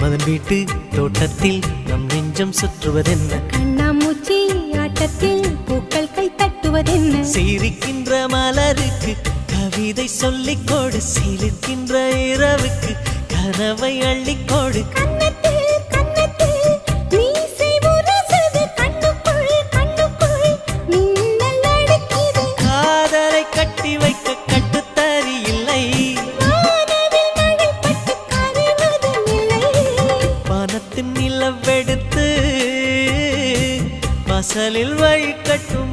அதன் வீட்டு தோட்டத்தில் நம் நெஞ்சம் சுற்றுவதென்ன கண்ணாமூச்சி ஆட்டத்தில் பூக்கள் கை தட்டுவதென்ன சிரிக்கின்ற மலருக்கு கவிதை சொல்லிக்கோடு சிலிர்க்கின்ற இரவுக்கு கனவை அள்ளிக்கோடு காதலை கட்டி வைக்க கட்டுத்தறி இல்லை வானத்தின் நிலவெடுத்து வாசலில் வழி கட்டும்